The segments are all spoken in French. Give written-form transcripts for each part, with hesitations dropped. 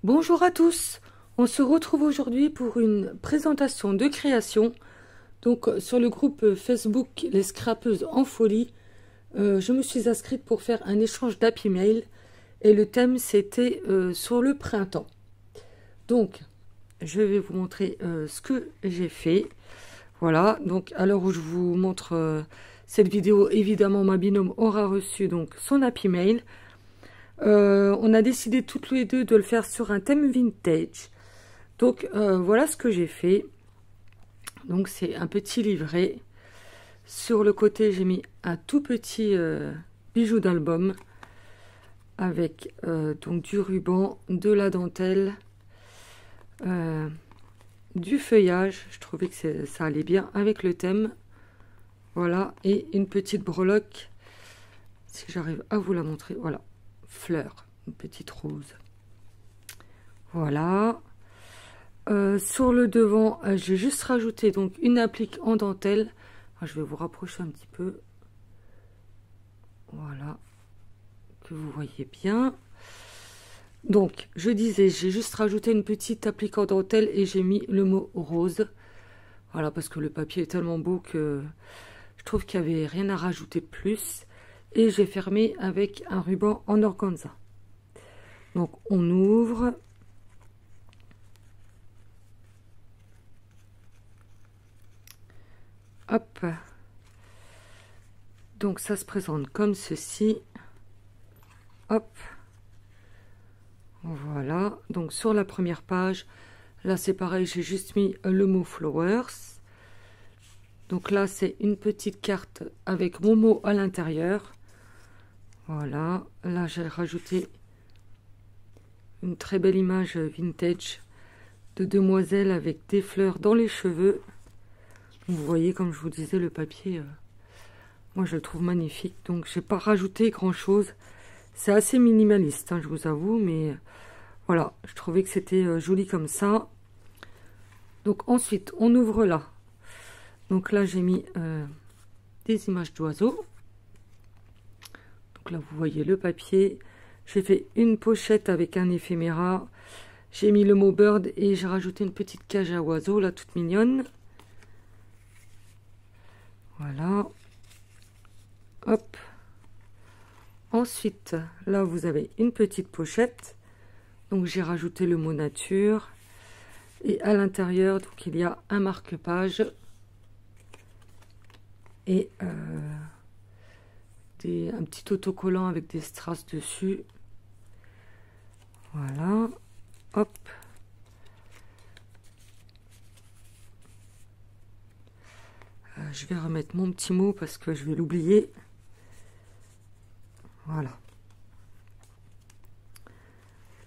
Bonjour à tous, on se retrouve aujourd'hui pour une présentation de création. Donc sur le groupe Facebook Les Scrapeuses en Folie, je me suis inscrite pour faire un échange d'Happy Mail et le thème c'était sur le printemps. Donc je vais vous montrer ce que j'ai fait. Voilà, donc à l'heure où je vous montre cette vidéo, évidemment ma binôme aura reçu donc son Happy Mail. On a décidé toutes les deux de le faire sur un thème vintage. Donc voilà ce que j'ai fait. Donc c'est un petit livret. Sur le côté j'ai mis un tout petit bijou d'album avec donc du ruban, de la dentelle, du feuillage. Je trouvais que ça allait bien avec le thème. Voilà, et une petite breloque, si j'arrive à vous la montrer. Voilà, fleur, une petite rose. Voilà. Sur le devant, j'ai juste rajouté donc une applique en dentelle. Je vais vous rapprocher un petit peu. Voilà, que vous voyez bien. Donc, je disais, j'ai juste rajouté une petite applique en dentelle et j'ai mis le mot rose. Voilà, parce que le papier est tellement beau que je trouve qu'il n'y avait rien à rajouter de plus. Et j'ai fermé avec un ruban en organza. Donc, on ouvre. Hop. Donc, ça se présente comme ceci. Hop. Voilà. Donc, sur la première page, là, c'est pareil, j'ai juste mis le mot flowers. Donc là, c'est une petite carte avec mon mot à l'intérieur. Voilà. Là, j'ai rajouté une très belle image vintage de demoiselle avec des fleurs dans les cheveux. Vous voyez, comme je vous disais, le papier, moi, je le trouve magnifique. Donc, j'ai pas rajouté grand-chose. C'est assez minimaliste, hein, je vous avoue, mais voilà, je trouvais que c'était joli comme ça. Donc, ensuite, on ouvre là. Donc là, j'ai mis des images d'oiseaux. Donc là, vous voyez le papier. J'ai fait une pochette avec un éphéméra. J'ai mis le mot bird et j'ai rajouté une petite cage à oiseaux, là, toute mignonne. Voilà. Hop. Ensuite, là, vous avez une petite pochette. Donc, j'ai rajouté le mot nature. Et à l'intérieur, donc, il y a un marque-page. Et un petit autocollant avec des strass dessus. Voilà. Hop. Je vais remettre mon petit mot parce que je vais l'oublier. Voilà.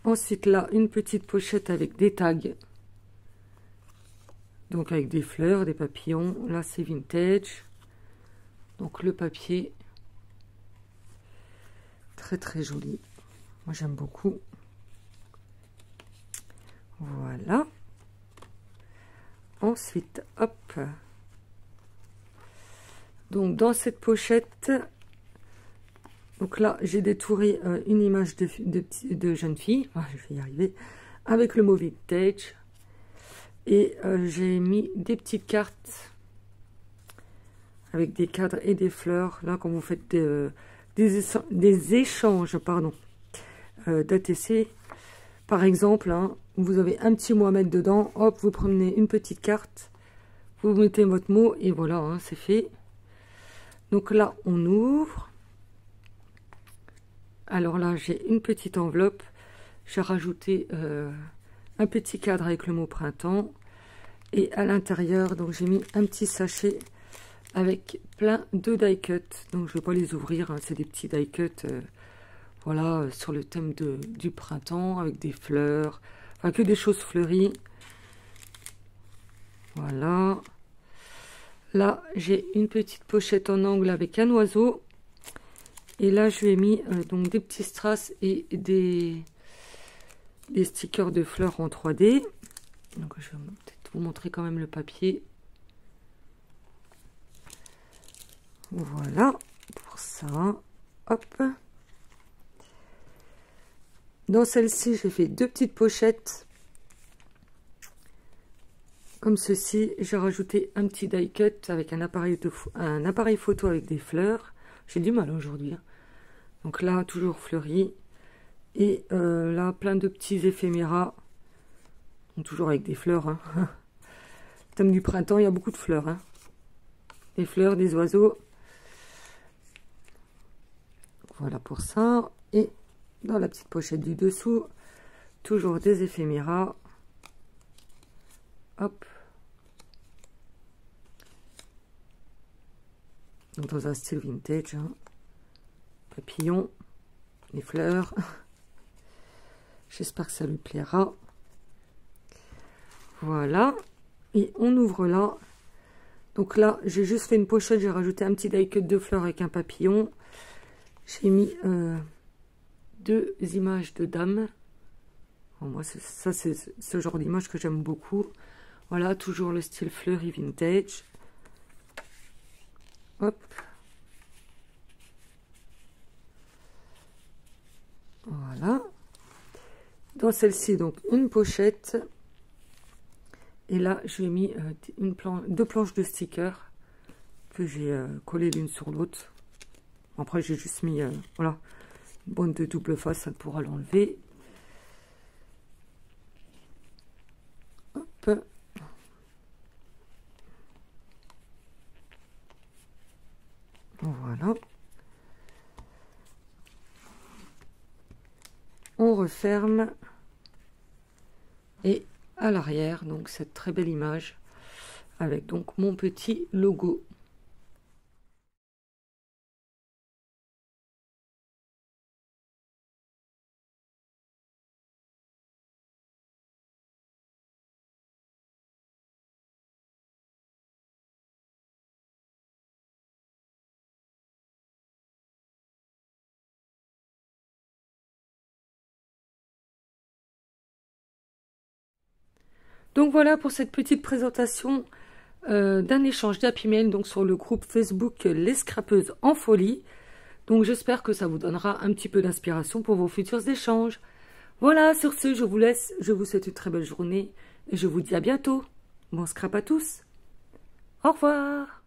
Ensuite, là, une petite pochette avec des tags. Donc, avec des fleurs, des papillons. Là, c'est vintage. Donc, le papier. Très, très joli. Moi, j'aime beaucoup. Voilà. Ensuite, hop. Donc, dans cette pochette, donc là, j'ai détouré une image de jeune fille. Je vais y arriver. Avec le mot vintage. Et j'ai mis des petites cartes avec des cadres et des fleurs. Là, quand vous faites des échanges d'ATC, par exemple, hein, vous avez un petit mot à mettre dedans. Hop, vous prenez une petite carte. Vous mettez votre mot et voilà, hein, c'est fait. Donc là, on ouvre. Alors là, j'ai une petite enveloppe. J'ai rajouté un petit cadre avec le mot printemps. Et à l'intérieur, donc j'ai mis un petit sachet avec plein de die cut. Donc je ne vais pas les ouvrir, hein, c'est des petits die cut. Voilà, sur le thème du printemps, avec des fleurs. Enfin, que des choses fleuries. Voilà. Là, j'ai une petite pochette en angle avec un oiseau. Et là, je lui ai mis donc des petits strass et des stickers de fleurs en 3D. Donc, je vais peut-être vous montrer quand même le papier. Voilà, pour ça. Hop. Dans celle-ci, j'ai fait 2 petites pochettes. Comme ceci, j'ai rajouté un petit die cut avec un appareil photo avec des fleurs. J'ai du mal aujourd'hui. Hein. Donc là, toujours fleuri. Et là, plein de petits éphéméras. Toujours avec des fleurs. Hein. Thème du printemps, il y a beaucoup de fleurs. Hein. Des fleurs, des oiseaux. Voilà pour ça. Et dans la petite pochette du dessous, toujours des éphéméras. Hop. Donc dans un style vintage. Hein. Papillon. Les fleurs. J'espère que ça lui plaira. Voilà. Et on ouvre là. Donc là, j'ai juste fait une pochette. J'ai rajouté un petit die cut de fleurs avec un papillon. J'ai mis 2 images de dames. Bon, moi, ça, c'est ce genre d'image que j'aime beaucoup. Voilà, toujours le style fleuri vintage. Hop. Voilà. Dans celle-ci, donc, une pochette. Et là, je lui ai mis 2 planches de stickers que j'ai collées l'une sur l'autre. Après, j'ai juste mis, voilà, une bande de double face, ça pourra l'enlever. Hop. Voilà. On referme. Et à l'arrière, donc cette très belle image avec donc mon petit logo. Donc voilà pour cette petite présentation d'un échange d'Happy Mail donc sur le groupe Facebook Les Scrapeuses en Folie. Donc j'espère que ça vous donnera un petit peu d'inspiration pour vos futurs échanges. Voilà, sur ce, je vous laisse. Je vous souhaite une très belle journée et je vous dis à bientôt. Bon scrap à tous. Au revoir.